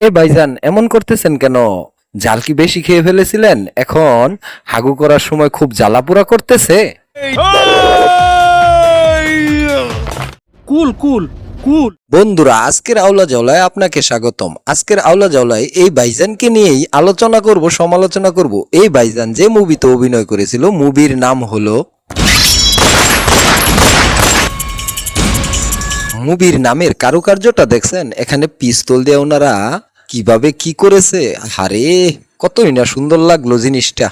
এ ভাইজান এমন করতেছেন কেন? জাল কি বেশি খেয়ে ফেলেছিলেন? এখন হাগু করার সময় খুব জ্বালাপোড়া করতেছে। কুল কুল কুল। বন্ধুরা, আজকের আওলা জাওলায় আপনাকে স্বাগতম। আজকের আওলা জাওলায় এই ভাইজানকে নিয়েই আলোচনা করব, সমালোচনা করব। এই ভাইজান যে মুভিতে অভিনয় করেছিল, মুভির নাম হলো, মুভির নামের কারুকার্যটা দেখছেন? এখানে পিস্তল দিয়ে ওনারা কিভাবে কি করেছে, আরে কতই না সুন্দর লাগলো জিনিসটা।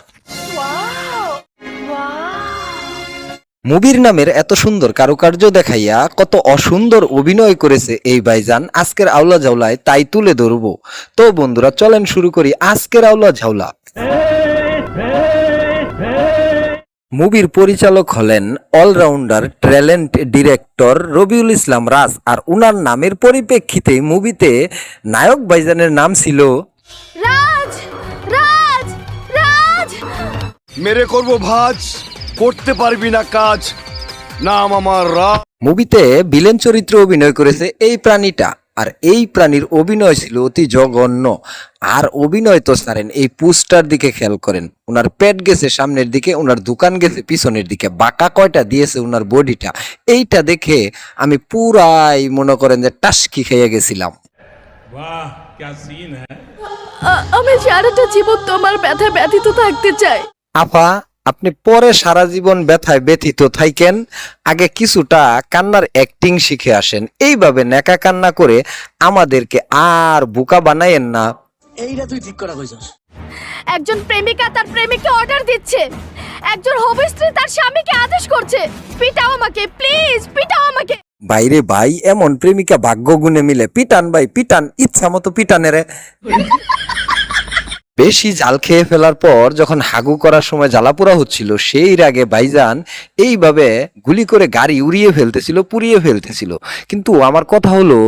মুভির নামের এত সুন্দর কারুকার্য দেখাইয়া কত অসুন্দর অভিনয় করেছে এই ভাইজান। আজকের আওলা ঝাউলায় তাই তুলে ধরবো। তো বন্ধুরা, চলেন শুরু করি আজকের আওলা ঝাউলা। মুভির পরিচালক হলেন allrounder talent director Rabiul Islam রাজ। আর উনার নামের পরিপ্রেক্ষিতে মুভিতে নায়ক ভাইজানের নাম ছিল রাজ। রাজ রাজ মেরে করব ভাজ, করতে পারবি না কাজ, নাম আমার রাজ। মুভিতে ভিলেন চরিত্রে অভিনয় করেছে এই প্রাণীটা। আর এই প্রাণীর অভিনয় ছিল অতি জঘন্য। আর অভিনয় তো ছাড়েন, এই পোস্টার দিকে খেয়াল করেন, ওনার পেট গেছে সামনের দিকে, ওনার দোকান গেছে পিছনের দিকে, বাঁকা কয়টা দিয়েছে ওনার বডিটা। এইটা দেখে আমি পুরাই মনে করেন যে টাসকি খেয়ে গেছিলাম। वाह क्या सीन है। আমি সারাটা জীবন তোমার ব্যথা ব্যথিত থাকতে চাই। আপা, আপনি পরে সারা জীবন ব্যথায় ব্যথিত থাকেন, আগে কিছুটা কান্নার অ্যাক্টিং শিখে আসেন। এইভাবে নেকা কান্না করে আমাদেরকে আর বোকা বানায়েন না। এইটা তুই ঠিক করা কইছস। একজন প্রেমিকা তার প্রেমিককে অর্ডার দিচ্ছে, একজন হবু স্ত্রী তার স্বামীকে আদেশ করছে, পিটাও আমাকে প্লিজ, পিটাও আমাকে। বাইরে ভাই, এমন প্রেমিকা ভাগ্য গুণে মিলে। পিটান ভাই পিটান, ইচ্ছা মতো পিটানেরে। বেশি জাল খেয়ে ফেলার পর যখন হাগু করার সময় জ্বালাপোড়া হচ্ছিল, সেই রাগে ভাইজান এইভাবে গুলি করে গাড়ি উড়িয়ে ফেলতেছিল, পুড়িয়ে ফেলতেছিল। কিন্তু আমার কথা হলো,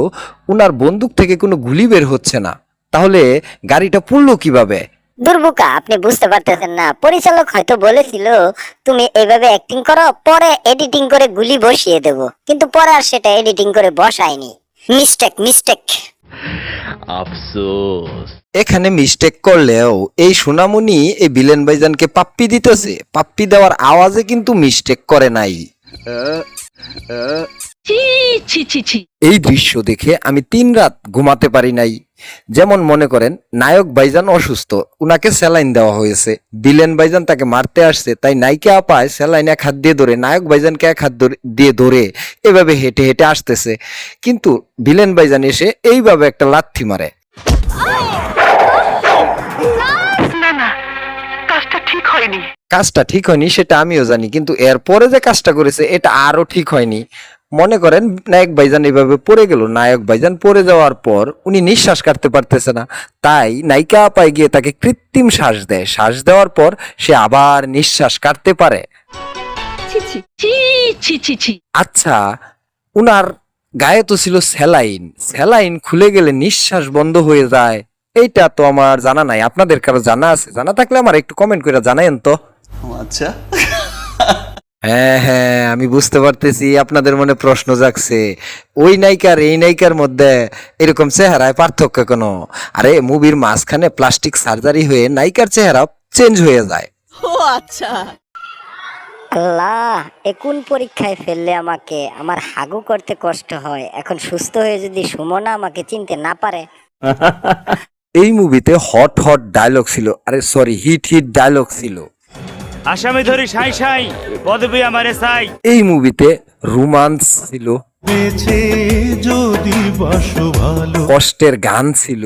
উনার বন্দুক থেকে কোনো গুলি বের হচ্ছে না, তাহলে গাড়িটা পুড়লো কিভাবে? দুর্বোকা, আপনি বুঝতে পারতেছেন না। পরিচালক হয়তো বলেছিল তুমি এইভাবে অ্যাক্টিং করো, পরে এডিটিং করে গুলি বসিয়ে দেব, কিন্তু পরে আর সেটা এডিটিং করে বসায়নি। Mistake mistake. আফসোস। এখানে মিস্টেক করলেও এই সোনামণি এই ভিলেন ভাইজানকে পাপ্পি দিতেছে। পাপ্পি দেওয়ার আওয়াজে কিন্তু মিস্টেক করে নাই। এই দৃশ্য দেখে আমি 3 রাত ঘুমাতে পারি নাই। যেমন মনে করেন, নায়ক ভাইজান অসুস্থ, উনাকে স্যালাইন দেওয়া হয়েছে। ভিলেন ভাইজান তাকে মারতে আসছে, তাই নায়িকা আপায় স্যালাইন এক হাত দিয়ে ধরে, নায়ক ভাইজানকে এক হাত দিয়ে ধরে এভাবে হেঁটে হেঁটে আসতেছে। কিন্তু ভিলেন ভাইজান এসে এইভাবে একটা লাথি মারে। কাজটা ঠিক হয়নি সেটা আমিও জানি, কিন্তু এরপরে যে কাজটা করেছে এটা আরো ঠিক হয়নি। মনে করেন, নায়ক ভাইজান এইভাবে পড়ে গেল। নায়ক ভাইজান পড়ে যাওয়ার পর উনি নিঃশ্বাস কাটতে পারতেছে না, তাই নায়িকা আপায় গিয়ে তাকে কৃত্রিম শ্বাস দেয়। শ্বাস দেওয়ার পর সে আবার নিঃশ্বাস কাটতে পারে। আচ্ছা, উনার গায়ে তো ছিল স্যালাইন, স্যালাইন খুলে গেলে নিঃশ্বাস বন্ধ হয়ে যায়, এইটা তো আমার জানা নাই। আপনাদের কারো জানা আছে? জানা থাকলে আমার একটু কমেন্ট করে জানায়েন তো। আচ্ছা, হ্যাঁ হ্যাঁ, আমি বুঝতে পারতেছি আপনাদের মনে প্রশ্ন জাগছে, ওই নায়িকার এই নায়িকার মধ্যে এরকম চেহারায় পার্থক্য কেন? আরে মুভির মাঝখানে প্লাস্টিক সার্জারি হয়ে নায়িকার চেহারা চেঞ্জ হয়ে যায়। ও আচ্ছা। আল্লাহ, কোন পরীক্ষায় ফেললে আমাকে? আমার হাগু করতে কষ্ট হয়, এখন সুস্থ হয়ে যদি সুমনা আমাকে চিনতে না পারে। এই মুভিতে হট হট ডায়লগ ছিল, আরে সরি, হিট হিট ডায়লগ ছিল। আসামি ধরি সাই সাই, পদবি আমারে সাই। এই মুভিতে রোমান্স ছিল, যদি বাসো ভালো, কষ্টের গান ছিল,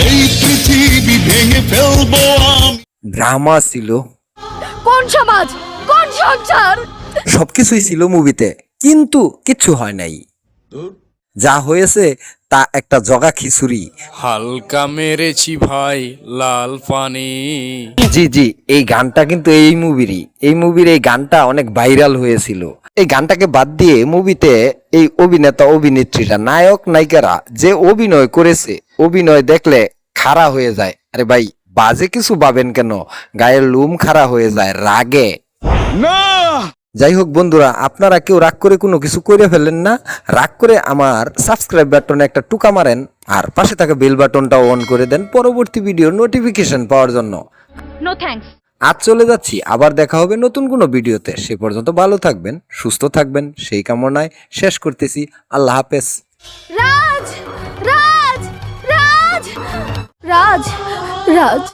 এই পৃথিবী ভেঙে ফেলবো আমি। ড্রামা ছিল, কোন সমাজ, কোন সংসার। সবকিছুই ছিল মুভিতে, কিন্তু কিচ্ছু হয় নাই। যা হয়েছে তা একটা জগা খিচুড়ি। হালকা মেরেছি ভাই লাল পানি। জি জি, এই গানটা কিন্তু এই মুভির এই গানটা অনেক ভাইরাল হয়েছিল। এই গানটাকে বাদ দিয়ে মুভিতে এই অভিনেতা অভিনেত্রীরা, নায়ক নায়িকারা যে অভিনয় করেছে, অভিনয় দেখলে খাড়া হয়ে যায়। আরে ভাই, বাজে কিছু ভাবেন কেন? গায়ের লোম খাড়া হয়ে যায় রাগে। না, যাই হোক বন্ধুরা, আপনারা কেউ রাগ করে কোনো কিছু করে ফেলেন না। রাগ করে আমার সাবস্ক্রাইব বাটনে একটা টুকা মারেন, আর পাশে থাকা বেল বাটনটাও অন করে দেন পরবর্তী ভিডিওর নোটিফিকেশন পাওয়ার জন্য। No thanks. আজ চলে যাচ্ছি, আবার দেখা হবে নতুন কোনো ভিডিওতে। সে পর্যন্ত ভালো থাকবেন, সুস্থ থাকবেন, সেই কামনায় শেষ করতেছি। আল্লাহ হাফেজ। রাজ রাজ রাজ রাজ রাজ